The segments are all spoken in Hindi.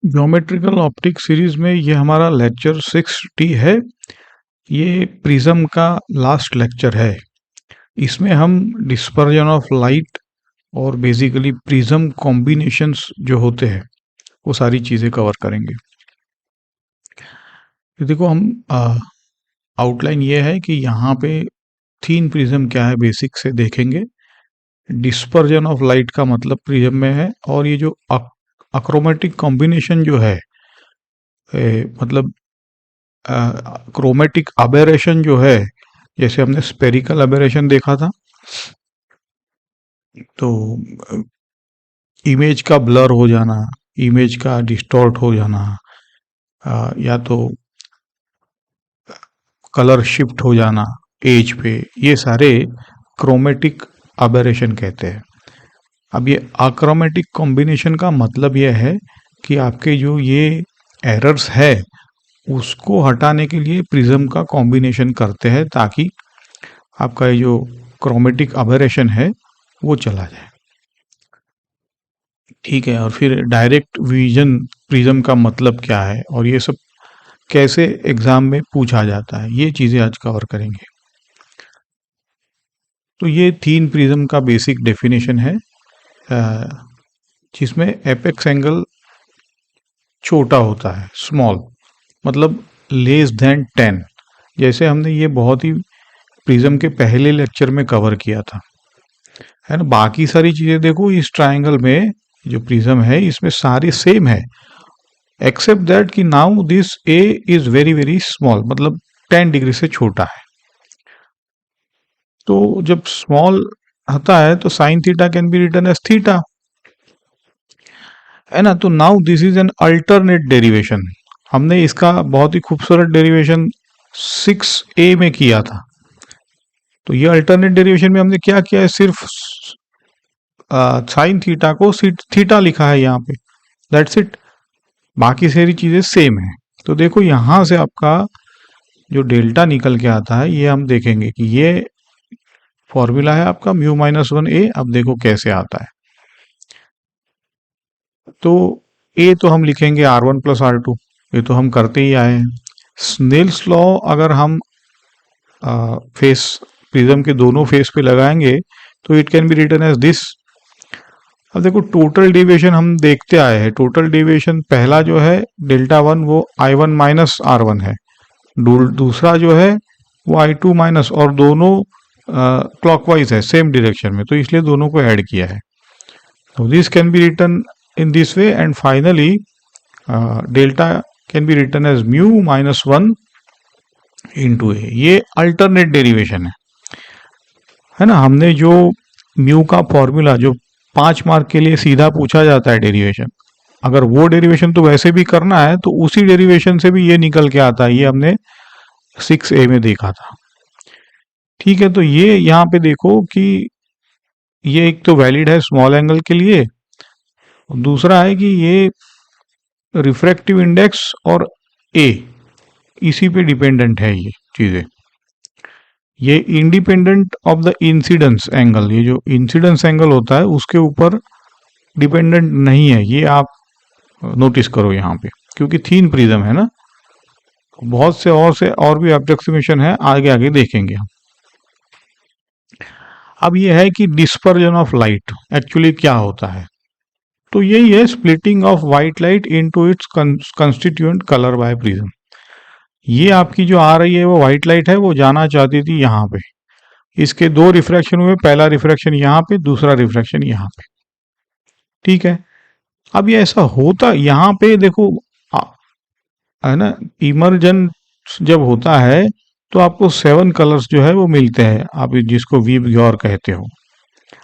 ज्योमेट्रिकल ऑप्टिक सीरीज में ये हमारा लेक्चर 6T है। ये प्रिज्म का लास्ट लेक्चर है। इसमें हम डिस्पर्जन ऑफ लाइट और बेसिकली प्रिज्म कॉम्बिनेशंस जो होते हैं वो सारी चीज़ें कवर करेंगे। तो देखो हम आउटलाइन ये है कि यहाँ पे थीन प्रिज्म क्या है बेसिक से देखेंगे। डिस्पर्जन ऑफ लाइट का मतलब प्रिज्म में है, और ये जो अक्रोमेटिक कॉम्बिनेशन जो है मतलब क्रोमेटिक अबेरेशन जो है, जैसे हमने स्पेरिकल अबेरेशन देखा था, तो इमेज का ब्लर हो जाना, इमेज का डिस्टॉर्ट हो जाना, या तो कलर शिफ्ट हो जाना एज पे, ये सारे क्रोमेटिक अबेरेशन कहते हैं। अब ये अक्रोमेटिक कॉम्बिनेशन का मतलब यह है कि आपके जो ये एरर्स है उसको हटाने के लिए प्रिज्म का कॉम्बिनेशन करते हैं ताकि आपका ये जो क्रोमेटिक अबेरेशन है वो चला जाए। ठीक है, और फिर डायरेक्ट विजन प्रिज्म का मतलब क्या है और ये सब कैसे एग्जाम में पूछा जाता है, ये चीज़ें आज कवर करेंगे। तो ये थीन प्रिज्म का बेसिक डेफिनेशन है, जिसमें एपेक्स एंगल छोटा होता है, स्मॉल, मतलब लेस देन 10। जैसे हमने ये बहुत ही प्रिज्म के पहले लेक्चर में कवर किया था, है ना। बाकी सारी चीज़ें देखो, इस ट्रायंगल में जो प्रिज्म है इसमें सारी सेम है, एक्सेप्ट दैट कि now this A is very very small, मतलब 10 डिग्री से छोटा है। तो जब स्मॉल आता है तो sine theta can be written as theta, है ना। तो now this is an alternate derivation. हमने इसका बहुत ही खूबसूरत डेरिवेशन 6A में किया था। तो ये अल्टरनेट डेरिवेशन में हमने क्या किया है, सिर्फ साइन थीटा को थीटा लिखा है यहाँ पे, दैट्स इट। बाकी सारी चीजें सेम है। तो देखो यहां से आपका जो डेल्टा निकल के आता है ये हम देखेंगे कि ये फॉर्मूला है आपका μ-1a। अब देखो कैसे आता है। तो a तो हम लिखेंगे r1 + r2, ये तो हम करते ही आए हैं। स्नेल्स लॉ अगर हम फेस प्रिज्म के दोनों फेस पे लगाएंगे तो it can be written as this. अब देखो टोटल डेविएशन हम देखते आए हैं। टोटल डेविएशन पहला जो है Δ1 वो I1 - R1 है, दूसरा जो है वो I2 माइनस, और दोनों क्लॉकवाइज है सेम डायरेक्शन में, तो इसलिए दोनों को ऐड किया है। तो this can be written in this way, and finally delta can be written as μ-1 × a। ये अल्टरनेट डेरिवेशन है ना। हमने जो म्यू का फॉर्मूला जो 5 मार्क के लिए सीधा पूछा जाता है डेरिवेशन, अगर वो डेरिवेशन तो वैसे भी करना है तो उसी डेरिवेशन से भी ये निकल के आता है। ये हमने 6A में देखा था। ठीक है, तो ये यहाँ पे देखो कि ये एक तो वैलिड है स्मॉल एंगल के लिए, दूसरा है कि ये रिफ्रैक्टिव इंडेक्स और A इसी पे डिपेंडेंट है ये चीजें। ये independent of the incidence angle, ये जो इंसिडेंस एंगल होता है उसके ऊपर डिपेंडेंट नहीं है, ये आप नोटिस करो यहाँ पे, क्योंकि थीन प्रिज्म है ना। बहुत से और भी अप्रोक्सीमेशन है, आगे आगे देखेंगे हम। अब ये है कि डिस्पर्जन ऑफ लाइट एक्चुअली क्या होता है। तो यही है splitting of white light into its constituent colour bye prism. ये आपकी जो आ रही है वो व्हाइट लाइट है, वो जाना चाहती थी यहाँ पे। इसके दो रिफ्रैक्शन हुए, पहला रिफ्रैक्शन यहाँ पे, दूसरा रिफ्रैक्शन यहाँ पे। ठीक है, अब ये ऐसा होता यहाँ पे देखो, है ना, इमर्जन जब होता है तो आपको 7 कलर्स जो है वो मिलते हैं, आप जिसको वीव ग्योर कहते हो।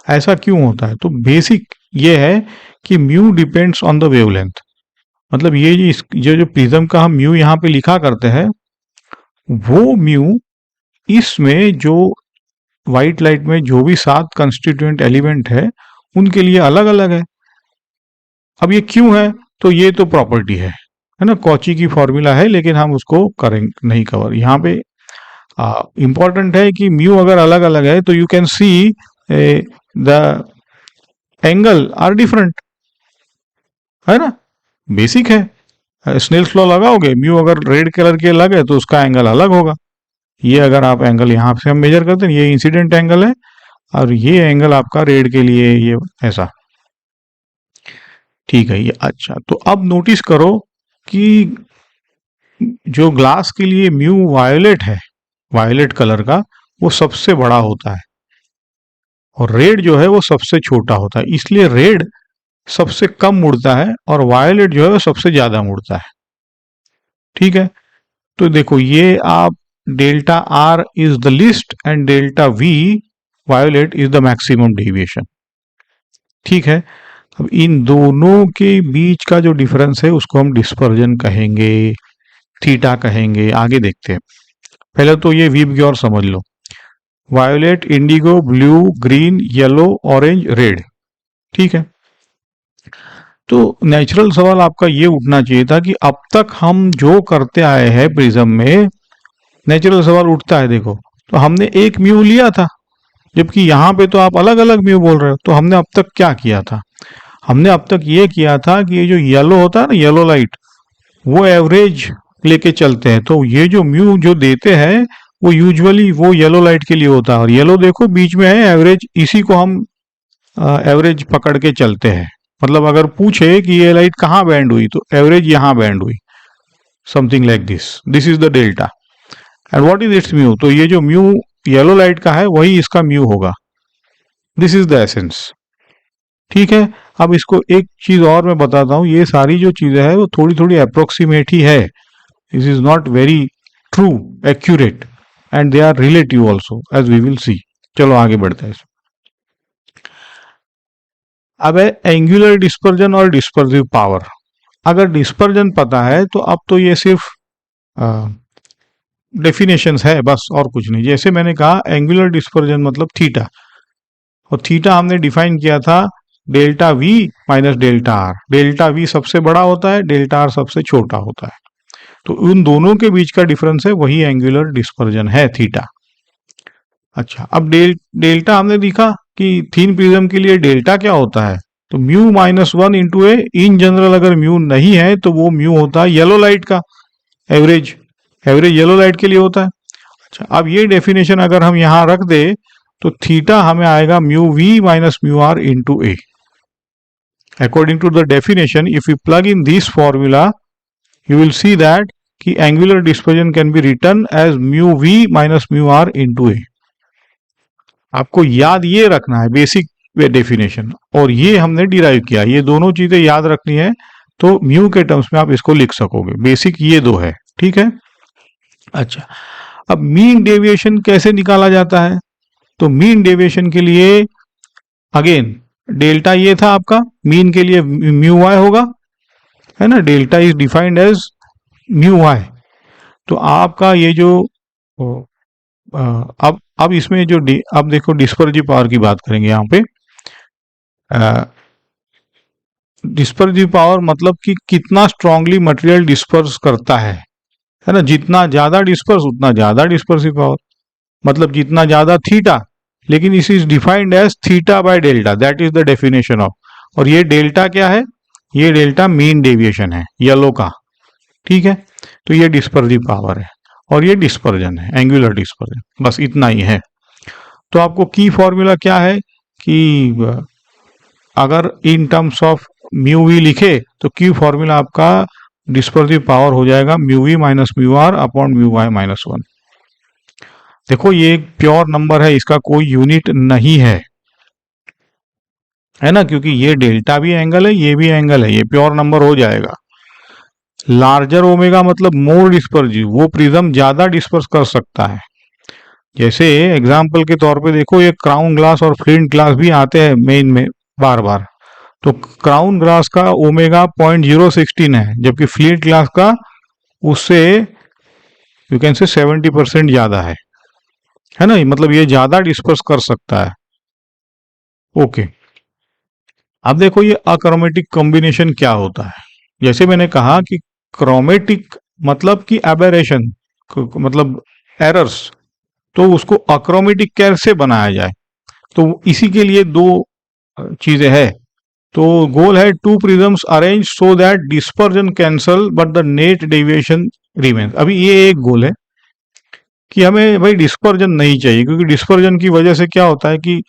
ऐसा क्यों होता है? तो बेसिक ये है कि mu depends on the wavelength. मतलब ये जो प्रिज्म का हम म्यू यहाँ पे लिखा करते हैं, वो म्यू इसमें जो व्हाइट लाइट में जो भी 7 कंस्टिट्यूएंट एलिमेंट है उनके लिए अलग अलग है। अब ये क्यों है? तो ये तो प्रॉपर्टी है ना, कॉची की फॉर्मूला है, लेकिन हम उसको करेंगे नहीं कवर यहाँ पे। इंपॉर्टेंट है कि म्यू अगर अलग अलग है तो you can see the angle are different, है ना। बेसिक है। स्नेल्स लॉ लगाओगे, म्यू अगर रेड कलर के लगे तो उसका एंगल अलग होगा। ये अगर आप एंगल यहाँ से हम मेजर करते हैं, ये इंसिडेंट एंगल है और ये एंगल आपका रेड के लिए ये ऐसा, ठीक है। ये अच्छा, तो अब नोटिस करो कि जो ग्लास के लिए म्यू वायोलेट है, वायोलेट कलर का, वो सबसे बड़ा होता है और रेड जो है वो सबसे छोटा होता है। इसलिए रेड सबसे कम मुड़ता है और वायोलेट जो है वो सबसे ज्यादा मुड़ता है। ठीक है, तो देखो ये आप delta R is the list and delta we violet is the maximum deviation. ठीक है, अब इन दोनों के बीच का जो डिफरेंस है उसको हम डिस्पर्जन कहेंगे, थीटा कहेंगे। आगे देखते हैं। पहले तो ये वी और समझ लो, violet, indigo, blue, green, yellow, orange, red. ठीक है, तो नेचुरल सवाल आपका ये उठना चाहिए था कि अब तक हम जो करते आए हैं प्रिज्म में, नेचुरल सवाल उठता है देखो, तो हमने एक म्यू लिया था, जबकि यहाँ पे तो आप अलग अलग म्यू बोल रहे हो। तो हमने अब तक क्या किया था? हमने अब तक ये किया था कि ये जो येलो होता है ना, येलो लाइट, वो एवरेज लेके चलते हैं। तो ये जो म्यू जो देते हैं वो यूजुअली वो येलो लाइट के लिए होता है, और येलो देखो बीच में है एवरेज, इसी को हम एवरेज पकड़ के चलते हैं। मतलब अगर पूछे कि ये लाइट कहाँ बैंड हुई, तो एवरेज यहाँ बैंड हुई, something like this. This is the delta and what is it's mu. तो ये जो म्यू येलो लाइट का है वही इसका म्यू होगा। This is the essence. ठीक है, अब इसको एक चीज और मैं बताता हूँ, ये सारी जो चीजें है वो थोड़ी थोड़ी अप्रोक्सीमेट ही है, this is not very true accurate and they are relative also as we will see. चलो आगे बढ़ते हैं। अब है एंगुलर डिस्पर्जन और डिस्पर्सिव पावर। अगर डिस्पर्जन पता है तो अब तो ये सिर्फ डेफिनेशंस है बस, और कुछ नहीं। जैसे मैंने कहा एंगुलर डिस्पर्जन मतलब थीटा, और थीटा हमने डिफाइन किया था delta we minus delta R. Delta we सबसे बड़ा होता है, डेल्टा आर सबसे छोटा होता है, तो उन दोनों के बीच का डिफरेंस है, वही एंगुलर डिस्पर्जन है थीटा। अच्छा, अब डेल्टा हमने देखा कि थीन प्रिज्म के लिए डेल्टा क्या होता है, तो mu minus one into A. In general अगर म्यू नहीं है तो वो म्यू होता है येलो लाइट का एवरेज, एवरेज येलो लाइट के लिए होता है। अच्छा, अब ये डेफिनेशन अगर हम यहां रख दे तो थीटा हमें आएगा mu V minus mu R into A. According to the definition, if you plug in this formula you will see that कि angular dispersion can be written as mu v minus mu r into a। आपको याद ये रखना है बेसिक डेफिनेशन, और ये हमने डिराइव किया, ये दोनों चीजें याद रखनी है तो म्यू के टर्म्स में आप इसको लिख सकोगे। बेसिक ये दो है, ठीक है। अच्छा, अब मीन डेविएशन कैसे निकाला जाता है? तो मीन डेविएशन के लिए अगेन डेल्टा ये था आपका, मीन के लिए म्यू वाई होगा, है ना। Delta is defined as mu Y. तो आपका ये जो अब इसमें जो अब देखो डिस्पर्सिव पावर की बात करेंगे यहाँ पे। डिस्पर्सिव पावर मतलब कि कितना स्ट्रांगली मटेरियल डिस्पर्स करता है ना। जितना ज्यादा डिस्पर्स उतना ज्यादा डिस्पर्सिव पावर, मतलब जितना ज्यादा थीटा, लेकिन इस is defined as theta by delta, that is the definition of. और ये डेल्टा क्या है? ये डेल्टा मीन डेविएशन है येलो का, ठीक है। तो ये डिस्पर्सिव पावर है और ये डिस्पर्जन है, एंगुलर डिस्पर्जन, बस इतना ही है। तो आपको की फॉर्मूला क्या है कि अगर in terms of mu V लिखे तो की फॉर्मूला आपका डिस्पर्सिव पावर हो जाएगा mu V minus mu R upon mu Y minus one. देखो ये एक प्योर नंबर है, इसका कोई यूनिट नहीं है ना, क्योंकि ये डेल्टा भी एंगल है, ये भी एंगल है, ये प्योर नंबर हो जाएगा। लार्जर ओमेगा मतलब मोर डिस्पर्सिव, वो प्रिज्म ज्यादा डिस्पर्स कर सकता है। जैसे एग्जाम्पल के तौर पे देखो, ये क्राउन ग्लास और फ्लिंट ग्लास भी आते हैं मेन में बार बार। तो क्राउन ग्लास का ओमेगा 0.016 है, जबकि फ्लिंट ग्लास का उससे यू कैन से 70% ज्यादा है ना। मतलब ये ज्यादा डिस्पर्स कर सकता है। ओके, अब देखो ये अक्रोमेटिक कॉम्बिनेशन क्या होता है। जैसे मैंने कहा कि क्रोमेटिक मतलब कि एबेरेशन, मतलब एरर्स, तो उसको अक्रोमेटिक कैसे बनाया जाए, तो इसी के लिए दो चीजें हैं। तो गोल है two prisms arrange so that dispersion cancel but the net deviation remains. अभी ये एक गोल है कि हमें भाई डिस्पर्जन नहीं चाहिए, क्योंकि डिस्पर्जन की वजह से क्या होता है कि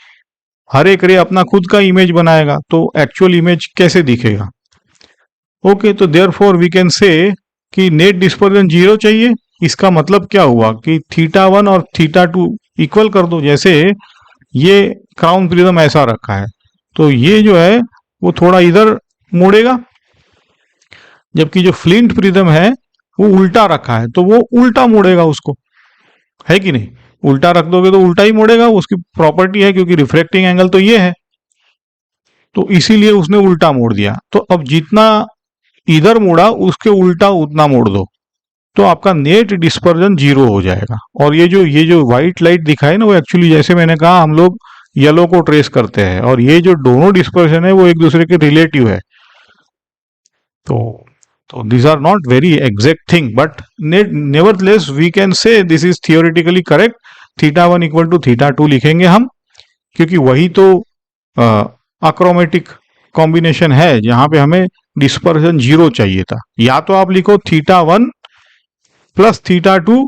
हर एक रे अपना खुद का इमेज बनाएगा, तो एक्चुअल इमेज कैसे दिखेगा। ओके, तो देयरफॉर वी कैन से कि नेट डिस्पर्जन 0 चाहिए। इसका मतलब क्या हुआ कि θ1 और θ2 इक्वल कर दो। जैसे ये क्राउन प्रिज्म ऐसा रखा है, तो ये जो है वो थोड़ा इधर मुड़ेगा, जबकि जो फ्लिंट प्रिज्म है वो उल्टा रखा है, तो वो उल्टा मुड़ेगा उसको, है कि नहीं। उल्टा रख दोगे तो उल्टा ही मुड़ेगा, उसकी प्रॉपर्टी है, क्योंकि रिफ्रैक्टिंग एंगल तो ये है, तो इसीलिए उसने उल्टा मोड़ दिया। तो अब जितना इधर मुड़ा उसके उल्टा उतना मोड़ दो, तो आपका नेट डिस्पर्जन 0 हो जाएगा। और ये जो व्हाइट लाइट दिखाई ना, वो एक्चुअली जैसे मैंने कहा हम लोग येलो को ट्रेस करते हैं, और ये जो दोनों डिस्पर्जन है वो एक दूसरे के रिलेटिव है। तो these are not very exact thing, but nevertheless we can say this is theoretically correct। θ1 equal to θ2 लिखेंगे हम, क्योंकि वही तो अक्रोमेटिक कॉम्बिनेशन है जहां पे हमें डिस्पर्जन 0 चाहिए था। या तो आप लिखो θ1 प्लस θ2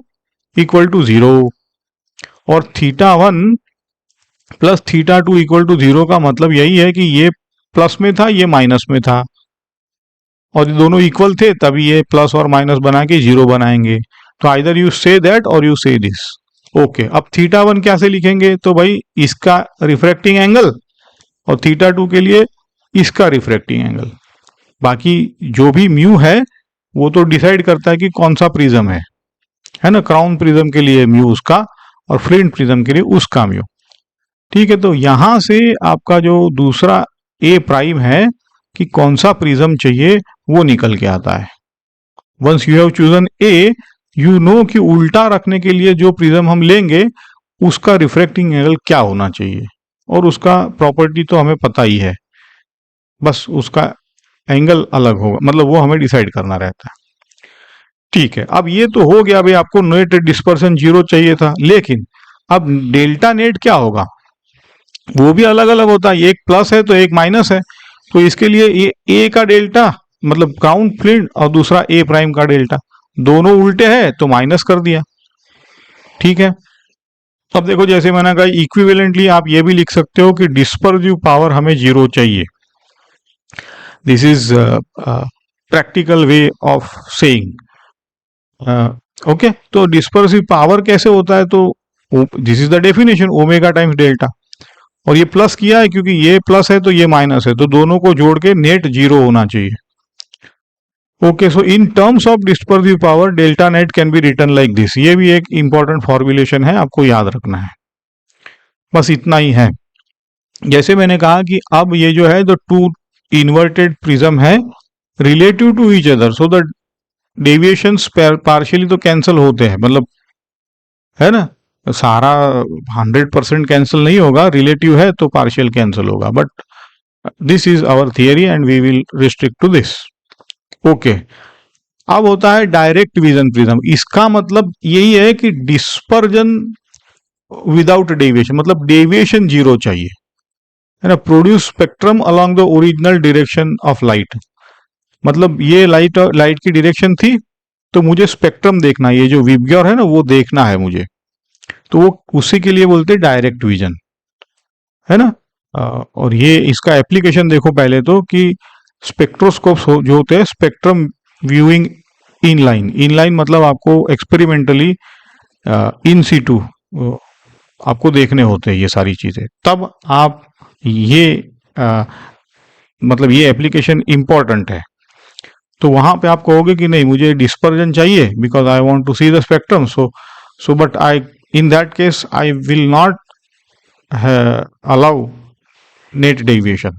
इक्वल टू 0, और θ1 प्लस θ2 इक्वल टू 0 का मतलब यही है कि ये प्लस में था, ये माइनस में था, और ये दोनों इक्वल थे, तभी ये प्लस और माइनस बना के 0 बनाएंगे। तो आइदर यू से दैट और यू से दिस। ओके, अब θ1 कैसे लिखेंगे, तो भाई इसका रिफ्रैक्टिंग एंगल, और θ2 के लिए इसका रिफ्रैक्टिंग एंगल। बाकी जो भी म्यू है वो तो डिसाइड करता है कि कौन सा प्रिज्म है ना। क्राउन प्रिज्म के लिए म्यू उसका, और फ्लिंट प्रिज्म के लिए उसका म्यू। ठीक है, तो यहां से आपका जो दूसरा ए प्राइम है कि कौन सा प्रिज्म चाहिए वो निकल के आता है। Once you have chosen a, you know कि उल्टा रखने के लिए जो प्रिज्म हम लेंगे उसका रिफ्रैक्टिंग एंगल क्या होना चाहिए, और उसका प्रॉपर्टी तो हमें पता ही है, बस उसका एंगल अलग होगा, मतलब वो हमें डिसाइड करना रहता है। ठीक है, अब ये तो हो गया भाई, आपको नेट डिस्पर्सन 0 चाहिए था, लेकिन अब डेल्टा नेट क्या होगा, वो भी अलग अलग होता है। एक प्लस है तो एक माइनस है, तो इसके लिए ये ए का डेल्टा मतलब क्राउन फ्लिंट, और दूसरा ए प्राइम का डेल्टा, दोनों उल्टे हैं तो माइनस कर दिया। ठीक है, अब देखो जैसे मैंने कहा इक्विवेलेंटली आप ये भी लिख सकते हो कि डिस्पर्सिव पावर हमें 0 चाहिए। This is practical way of saying. Okay, तो डिस्पर्सिव पावर कैसे होता है, तो this is the definition, omega times delta. और ये प्लस किया है क्योंकि ये प्लस है तो ये माइनस है, तो दोनों को जोड़ के नेट 0 होना चाहिए। Okay, so in terms of dispersive power delta net can be written like this. ये भी एक इंपॉर्टेंट फॉर्मुलेशन है, आपको याद रखना है, बस इतना ही है। जैसे मैंने कहा कि अब ये जो है, जो टू इन्वर्टेड प्रिज्म है relative to each other, so the deviations partially तो कैंसिल होते हैं, मतलब है ना, सारा 100% कैंसिल नहीं होगा, रिलेटिव है तो पार्शियल कैंसिल होगा, but this is our theory and we will restrict to this. Okay, अब होता है डायरेक्ट विजन प्रिज्म। इसका मतलब यही है कि डिस्पर्जन विदाउट डेविएशन, मतलब डेविएशन 0 चाहिए, है ना। Produce spectrum along the original direction of light, मतलब ये लाइट की डायरेक्शन थी, तो मुझे स्पेक्ट्रम देखना है, ये जो विबग्योर है ना वो देखना है मुझे, तो वो उसी के लिए बोलते हैं डायरेक्ट विजन, है ना। और ये इसका एप्लीकेशन देखो पहले तो कि स्पेक्ट्रोस्कोप्स जो होते हैं, स्पेक्ट्रम व्यूइंग इनलाइन मतलब आपको एक्सपेरिमेंटली इन सीटू आपको देखने होते हैं ये सारी चीजें, तब आप ये मतलब ये एप्लीकेशन इंपॉर्टेंट है। तो वहां पे आप कहोगे कि नहीं मुझे डिस्पर्जन चाहिए because I want to see the spectrum, so but I in that case I will not allow net deviation,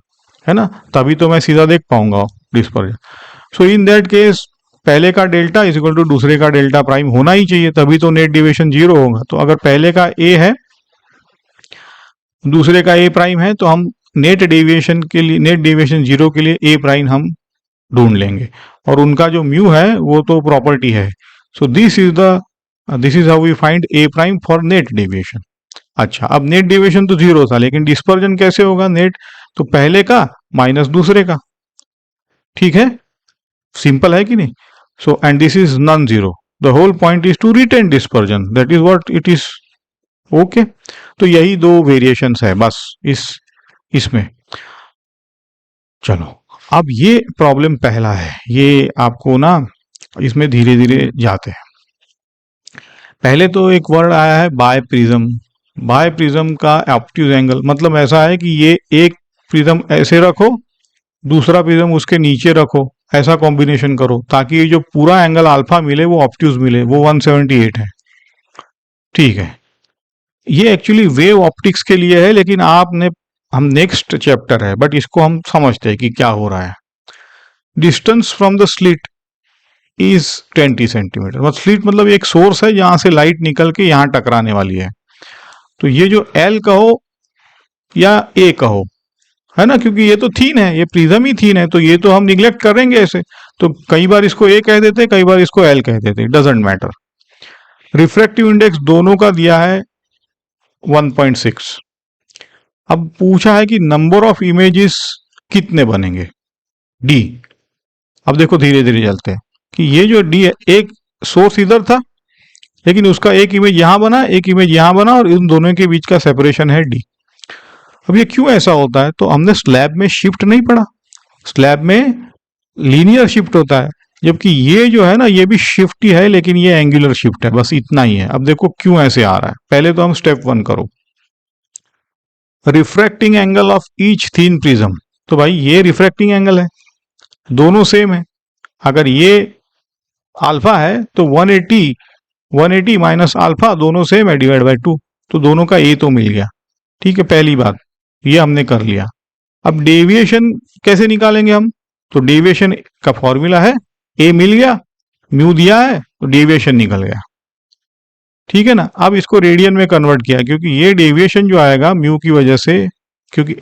है ना, तभी तो मैं सीधा देख पाऊंगा dispersion. So in that case पहले का डेल्टा इज इक्वल टू दूसरे का डेल्टा प्राइम होना ही चाहिए, तभी तो नेट डेविएशन 0 होगा। तो अगर पहले का ए है दूसरे का ए प्राइम है, तो हम नेट डेविएशन 0 के लिए ए प्राइम हम ढूंढ लेंगे, और उनका जो म्यू है वो तो प्रॉपर्टी है। So this is how we find a prime for net deviation. अच्छा, अब नेट डेविएशन तो 0 था, लेकिन डिस्पर्जन कैसे होगा? नेट तो पहले का माइनस दूसरे का, ठीक है, सिंपल है कि नहीं? So and this is non zero, the whole point is to retain dispersion, that is what it is. Okay, तो यही दो वेरिएशंस है बस इसमें। चलो, अब ये प्रॉब्लम पहला है, ये आपको ना इसमें धीरे धीरे जाते हैं। पहले तो एक वर्ड आया है बाय प्रिज्म। बाय प्रिज्म का ऑब्ट्यूज एंगल मतलब ऐसा है कि ये एक प्रिज्म ऐसे रखो, दूसरा प्रिज्म उसके नीचे रखो, ऐसा कॉम्बिनेशन करो ताकि ये जो पूरा एंगल अल्फा मिले वो ऑब्ट्यूज मिले, वो 178 है, ठीक है। ये एक्चुअली वेव ऑप्टिक्स के लिए है, लेकिन आपने हम नेक्स्ट चैप्टर है, बट इसको हम समझते हैं कि क्या हो रहा है। Distance from the slit is 20 centimetre. मतलब स्लिट मतलब एक सोर्स है जहां से लाइट निकल के यहां टकराने वाली है। तो ये जो एल कहो या ए कहो, है ना, क्योंकि ये तो थीन है, ये प्रिज्म ही थीन है, तो ये तो हम निग्लेक्ट करेंगे ऐसे। तो कई बार इसको ए कह देते, कई बार इसको एल कह देते, डजेंट मैटर। रिफ्रैक्टिव इंडेक्स दोनों का दिया है 1.6। अब पूछा है कि नंबर ऑफ इमेजेस कितने बनेंगे, डी। अब देखो धीरे धीरे चलते हैं कि ये जो डी है, एक सोर्स इधर था, लेकिन उसका एक इमेज यहां बना, एक इमेज यहां बना, और इन दोनों के बीच का सेपरेशन है डी। अब ये क्यों ऐसा होता है? तो हमने स्लैब में शिफ्ट नहीं पढ़ा, स्लैब में लीनियर शिफ्ट होता है, जबकि ये जो है ना ये भी शिफ्ट ही है, लेकिन ये एंगुलर शिफ्ट है, बस इतना ही है। अब देखो क्यों ऐसे आ रहा है, पहले तो हम स्टेप 1 करो। Refracting angle of each thin prism, तो भाई ये रिफ्रैक्टिंग एंगल है, दोनों सेम है। अगर ये अल्फा है तो 180 माइनस अल्फा दोनों सेम है, डिवाइड बाय 2, तो दोनों का ए तो मिल गया, ठीक है, पहली बात ये हमने कर लिया। अब डेविएशन कैसे निकालेंगे हम? तो डेविएशन का फॉर्मूला है, ए मिल गया, म्यू दिया है, तो डेविएशन निकल गया, ठीक है ना। अब इसको रेडियन में कन्वर्ट किया, क्योंकि ये डेविएशन जो आएगा म्यू की वजह से, क्योंकि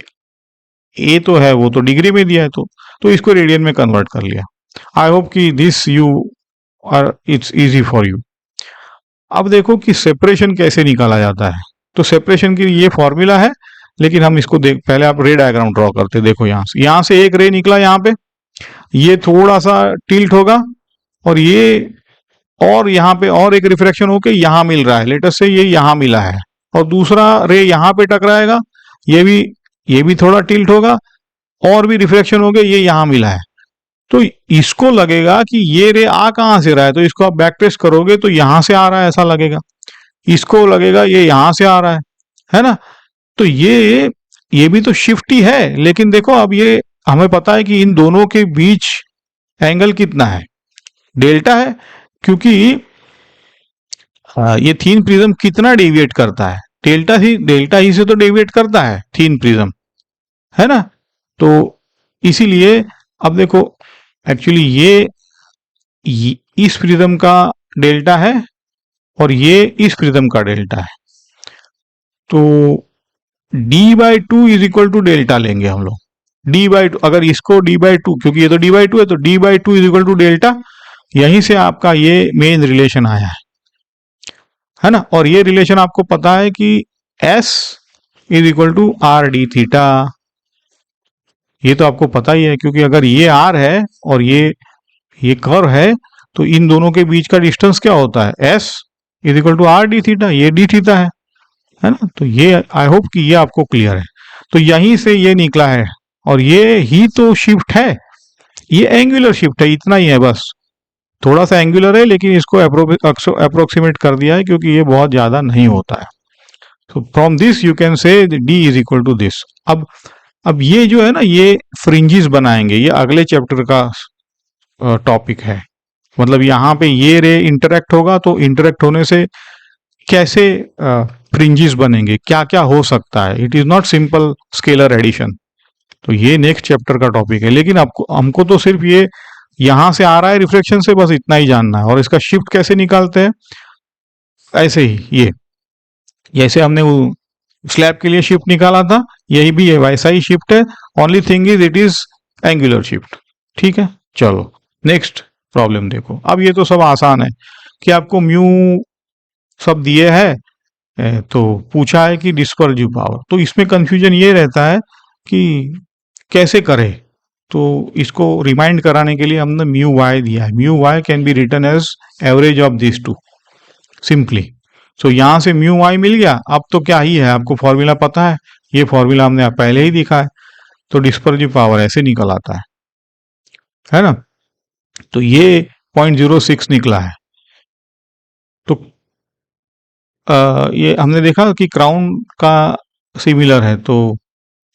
ए तो है वो तो डिग्री में दिया है, तो इसको रेडियन में कन्वर्ट कर लिया। आई होप कि this you are it's easy for you. अब देखो कि सेपरेशन कैसे निकाला जाता है। तो सेपरेशन के लिए ये फॉर्मूला है, लेकिन हम इसको देख, पहले आप रे डायग्राम ड्रॉ करते, देखो यहाँ से एक रे निकला, यहाँ पे ये थोड़ा सा टिल्ट होगा, और यहाँ पे और एक रिफ्रैक्शन होके यहाँ मिल रहा है, लेटेस्ट से ये यहाँ मिला है, और दूसरा रे यहाँ पे टकराएगा, ये भी थोड़ा टिल्ट होगा, और भी रिफ्रैक्शन हो गया, ये यहाँ मिला है। तो इसको लगेगा कि ये रे आ कहाँ से रहा है, तो इसको आप बैक ट्रेस करोगे तो यहाँ से आ रहा है ऐसा लगेगा, इसको लगेगा ये यहाँ से आ रहा है ना। तो ये भी तो शिफ्ट ही है, लेकिन देखो अब ये हमें पता है कि इन दोनों के बीच एंगल कितना है, डेल्टा है, क्योंकि ये थीन प्रिज्म कितना डेविएट करता है, डेल्टा ही से तो डेविएट करता है थीन प्रिज्म, है ना। तो इसीलिए अब देखो एक्चुअली ये इस प्रिज्म का डेल्टा है, और ये इस प्रिज्म का डेल्टा है, तो d/2 is equal to delta लेंगे हम लोग। d/2, अगर इसको d/2, क्योंकि ये तो d/2 है, तो d/2 is equal to delta, यहीं से आपका ये मेन रिलेशन आया है ना। और ये रिलेशन आपको पता है कि s is equal to R D theta, ये तो आपको पता ही है, क्योंकि अगर ये r है और ये कर्व है, तो इन दोनों के बीच का डिस्टेंस क्या होता है, s is equal to R D theta, ये डी थीटा है ना। तो ये आई होप कि ये आपको क्लियर है। तो यहीं से ये निकला है, और ये ही तो शिफ्ट है, ये एंगुलर शिफ्ट है, इतना ही है बस, थोड़ा सा एंगुलर है, लेकिन इसको अप्रोक्सीमेट कर दिया है, क्योंकि ये बहुत ज्यादा नहीं होता है। तो from this you can say D is equal to this. अब ये जो है ना, ये फ्रिंजेस बनाएंगे, ये अगले चैप्टर का टॉपिक है। मतलब यहाँ पे ये रे इंटरेक्ट होगा, तो इंटरेक्ट होने से कैसे फ्रिंजेस बनेंगे, क्या क्या हो सकता है, it is not simple scalar addition. तो ये नेक्स्ट चैप्टर का टॉपिक है, लेकिन हमको तो सिर्फ ये यहां से आ रहा है रिफ्लेक्शन से, बस इतना ही जानना है। और इसका शिफ्ट कैसे निकालते हैं, ऐसे ही ये जैसे हमने वो स्लैब के लिए शिफ्ट निकाला था, यही भी है वैसा ही शिफ्ट है, only thing is it is angular shift, ठीक है। चलो नेक्स्ट प्रॉब्लम देखो। अब ये तो सब आसान है कि आपको म्यू सब दिए है, तो पूछा है कि डिस्पर्सिव पावर, तो इसमें कंफ्यूजन ये रहता है कि कैसे करें। तो इसको रिमाइंड कराने के लिए हमने म्यू वाई दिया है। Mu Y can be written as average of this two simply. So यहाँ से म्यू वाई मिल गया। अब तो क्या ही है, आपको फॉर्मूला पता है, ये फॉर्मूला हमने पहले ही दिखा है। तो डिस्पर्सिव पावर ऐसे निकल आता है ना। तो ये 0.06 निकला है। तो ये हमने देखा कि क्राउन का सिमिलर है, तो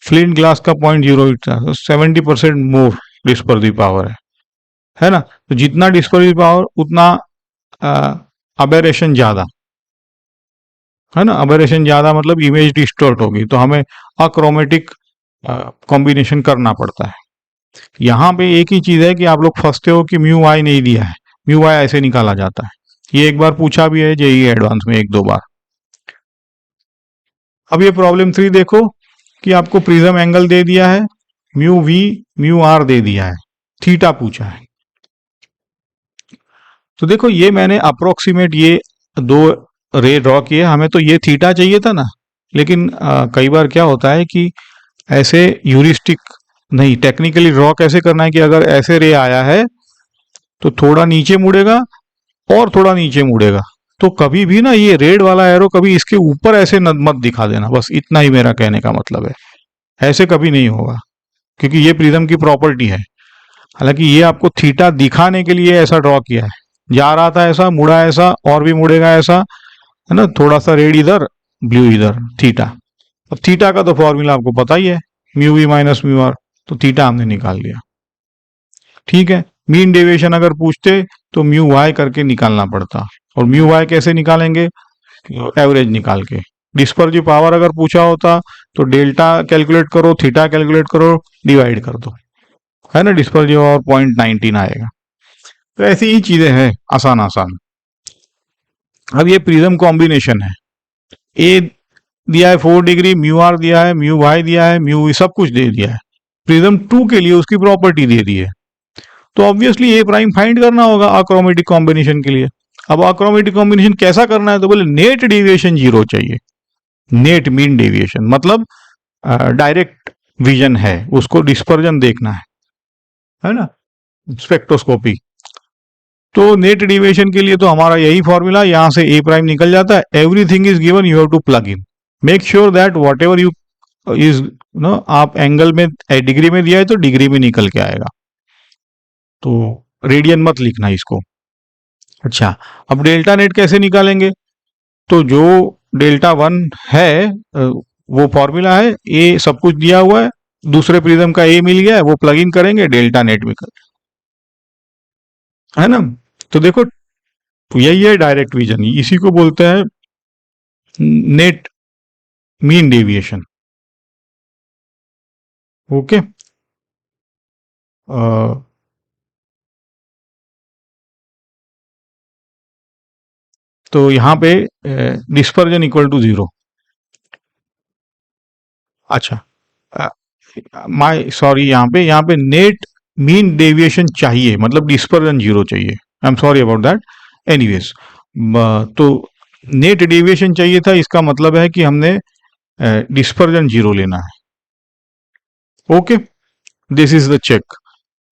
फ्लिंट ग्लास का 0.08 था, तो 70% मोर डिस्पर्सिव पावर है ना। तो जितना डिस्पर्सिव पावर उतना अबेरेशन ज्यादा है ना। अबेरेशन ज्यादा मतलब इमेज डिस्टॉर्ट होगी, तो हमें अक्रोमेटिक कॉम्बिनेशन करना पड़ता है। यहाँ पे एक ही चीज है कि आप लोग फंसते हो कि म्यू आई नहीं दिया है, म्यू आई ऐसे निकाला जाता है। ये एक बार पूछा भी है जेई एडवांस में 1-2 बार। अब ये प्रॉब्लम 3 देखो कि आपको प्रिज्म एंगल दे दिया है, म्यू वी म्यू आर दे दिया है, थीटा पूछा है। तो देखो ये मैंने अप्रोक्सीमेट ये 2 रे ड्रॉ किए, हमें तो ये थीटा चाहिए था ना। लेकिन कई बार क्या होता है कि ऐसे यूरिस्टिक नहीं, टेक्निकली ड्रॉ कैसे करना है कि अगर ऐसे रे आया है तो थोड़ा नीचे मुड़ेगा और थोड़ा नीचे मुड़ेगा। तो कभी भी ना ये रेड वाला एरो कभी इसके ऊपर ऐसे मत दिखा देना, बस इतना ही मेरा कहने का मतलब है। ऐसे कभी नहीं होगा, क्योंकि ये प्रिज्म की प्रॉपर्टी है। हालांकि ये आपको थीटा दिखाने के लिए ऐसा ड्रॉ किया है, जा रहा था ऐसा, मुड़ा ऐसा, और भी मुड़ेगा ऐसा, है ना। थोड़ा सा रेड इधर, ब्लू इधर, थीटा। अब थीटा का तो फॉर्मूला आपको पता ही है, mu V minus mu R. तो थीटा हमने निकाल लिया, ठीक है। मीन डेविएशन अगर पूछते तो म्यू वाई करके निकालना पड़ता, और म्यू वाई कैसे निकालेंगे, एवरेज निकाल के। डिस्पर्सिव पावर अगर पूछा होता तो डेल्टा कैलकुलेट करो, थीटा कैलकुलेट करो, डिवाइड कर दो, है ना। डिस्पर्सिव और 0.19 आएगा। तो ऐसी ही चीजें हैं, आसान आसान। अब ये प्रिज्म कॉम्बिनेशन है, ए दिया है 4 डिग्री, म्यू आर दिया है, म्यू वाई दिया है, म्यू सब कुछ दे दिया है। प्रिज्म 2 के लिए उसकी प्रॉपर्टी दे दी है, तो ऑब्वियसली ए प्राइम फाइंड करना होगा अक्रोमेटिक कॉम्बिनेशन के लिए। अब अक्रोमेटिक कॉम्बिनेशन कैसा करना है, तो बोले नेट डेविएशन 0 चाहिए। नेट मीन डेविएशन मतलब डायरेक्ट विजन है, उसको डिस्पर्जन देखना है ना, स्पेक्ट्रोस्कोपी। तो नेट डेविएशन के लिए तो हमारा यही फॉर्मूला, यहां से ए प्राइम निकल जाता है। Everything is given, you have to plug in. Make sure that whatever you is no, आप एंगल में डिग्री में दिया है तो डिग्री में निकल के आएगा, तो रेडियन मत लिखना इसको। अच्छा, अब डेल्टा नेट कैसे निकालेंगे, तो जो डेल्टा 1 है वो फॉर्मूला है, ए सब कुछ दिया हुआ है, दूसरे प्रिज्म का ए मिल गया है, वो प्लग इन करेंगे, डेल्टा नेट निकल, है ना। तो देखो यही है डायरेक्ट विजन, इसी को बोलते हैं नेट मीन डेविएशन। ओके, तो यहाँ पे डिस्पर्जन इक्वल टू 0। अच्छा, माय सॉरी, यहाँ पे नेट मीन डेविएशन चाहिए, मतलब डिस्पर्जन 0 चाहिए। I am sorry about that. Anyways, तो नेट डेविएशन चाहिए था, इसका मतलब है कि हमने डिस्पर्जन 0 लेना है। Okay, this is the check,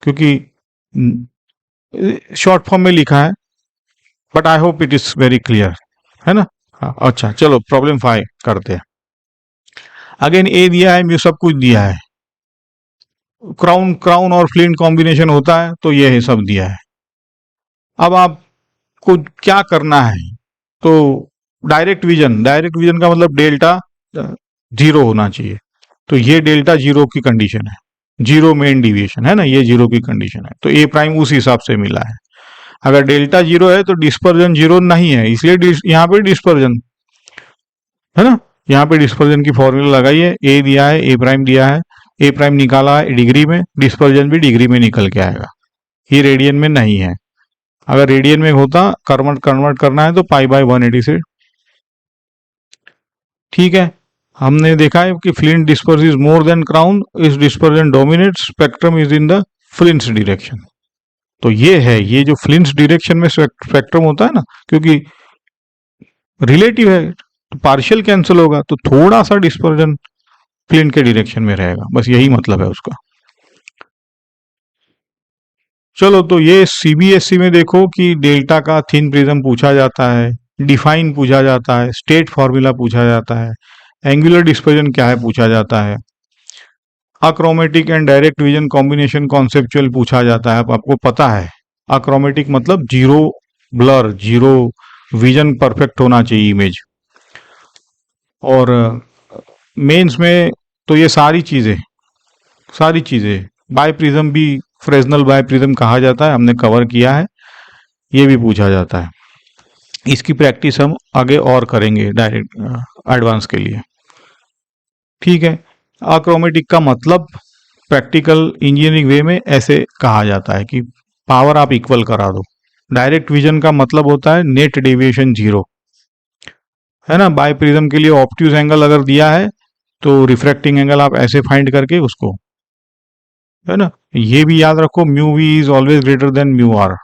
क्योंकि शॉर्ट फॉर्म में लिखा है, but I hope it is very clear, है ना। हाँ, अच्छा चलो प्रॉब्लम 5 करते हैं। अगेन ए दिया है, म्यू सब कुछ दिया है, क्राउन क्राउन और फ्लिंट कॉम्बिनेशन होता है, तो ये है सब दिया है। अब आपको क्या करना है, तो डायरेक्ट विजन का मतलब डेल्टा 0 होना चाहिए। तो ये डेल्टा 0 की कंडीशन है, 0 मेन डिविएशन है ना, ये 0 की कंडीशन है, तो ए प्राइम उस हिसाब से मिला है। अगर डेल्टा 0 है तो डिस्पर्जन 0 नहीं है, इसलिए यहाँ पे डिस्पर्जन, है ना। यहाँ पे डिस्पर्जन की फॉर्मूला लगाइए, ए दिया है, ए प्राइम दिया है, ए प्राइम निकाला है डिग्री में, डिस्पर्जन भी डिग्री में निकल के आएगा। ये रेडियन में नहीं है, अगर रेडियन में होता, कन्वर्ट करना है तो π/180 से, ठीक है। हमने देखा है कि flint disperse is more than crown, इस dispersion dominate, spectrum is in the flints direction. तो ये है, ये जो फ्लिंट्स डायरेक्शन में स्पेक्ट्रम होता है ना, क्योंकि रिलेटिव है, तो पार्शियल कैंसिल होगा, तो थोड़ा सा डिस्पर्जन प्लेन के डायरेक्शन में रहेगा, बस यही मतलब है उसका। चलो, तो ये सीबीएसई में देखो कि डेल्टा का थिन प्रिज्म पूछा जाता है, डिफाइन पूछा जाता है, स्टेट फॉर्मूला पूछा जाता है, एंगुलर डिस्पर्जन क्या है पूछा जाता है, achromatic and direct vision combination conceptual पूछा जाता है। अब आपको पता है अक्रोमेटिक मतलब zero blur, zero vision perfect होना चाहिए इमेज। और मेंस में तो ये सारी चीजें बाय प्रिज्म भी फ्रेस्नल बाय प्रिज्म कहा जाता है, हमने कवर किया है, ये भी पूछा जाता है। इसकी प्रैक्टिस हम आगे और करेंगे डायरेक्ट एडवांस के लिए। ठीक है, अक्रोमेटिक का मतलब प्रैक्टिकल इंजीनियरिंग वे में ऐसे कहा जाता है कि पावर आप इक्वल करा दो। डायरेक्ट विजन का मतलब होता है नेट डेविएशन जीरो, है ना। बाय प्रिज्म के लिए ऑब्ट्यूज एंगल अगर दिया है तो रिफ्रैक्टिंग एंगल आप ऐसे फाइंड करके उसको, है ना। ये भी याद रखो, mu V is always greater than mu R.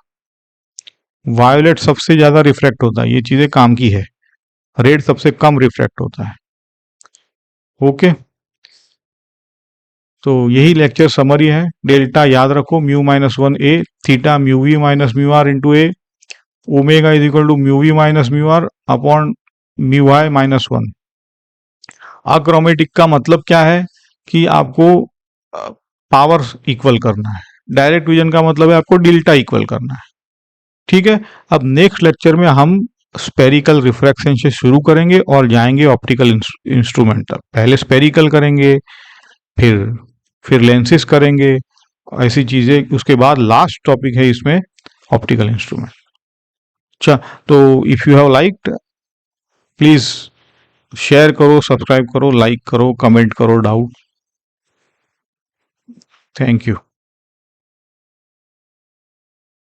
Violet सबसे ज्यादा रिफ्रैक्ट होता है, ये चीजें काम की है। रेड सबसे कम रिफ्रैक्ट होता है। ओके, तो यही लेक्चर समरी है। डेल्टा याद रखो, mu minus one A, theta mu V minus mu R into A, omega is equal to mu V minus mu R upon mu I minus one. Achromatic का मतलब क्या है कि आपको पावर इक्वल करना है। डायरेक्ट विजन का मतलब है आपको डेल्टा इक्वल करना है। ठीक है, अब नेक्स्ट लेक्चर में हम स्पेरिकल रिफ्रैक्शन से शुरू करेंगे और जाएंगे ऑप्टिकल इंस्ट्रूमेंट तक। पहले स्पेरिकल करेंगे, फिर लेंसेस करेंगे, ऐसी चीजें। उसके बाद लास्ट टॉपिक है इसमें ऑप्टिकल इंस्ट्रूमेंट। अच्छा, तो if you have liked please share करो, सब्सक्राइब करो, लाइक करो, कमेंट करो, डाउट। Thank you.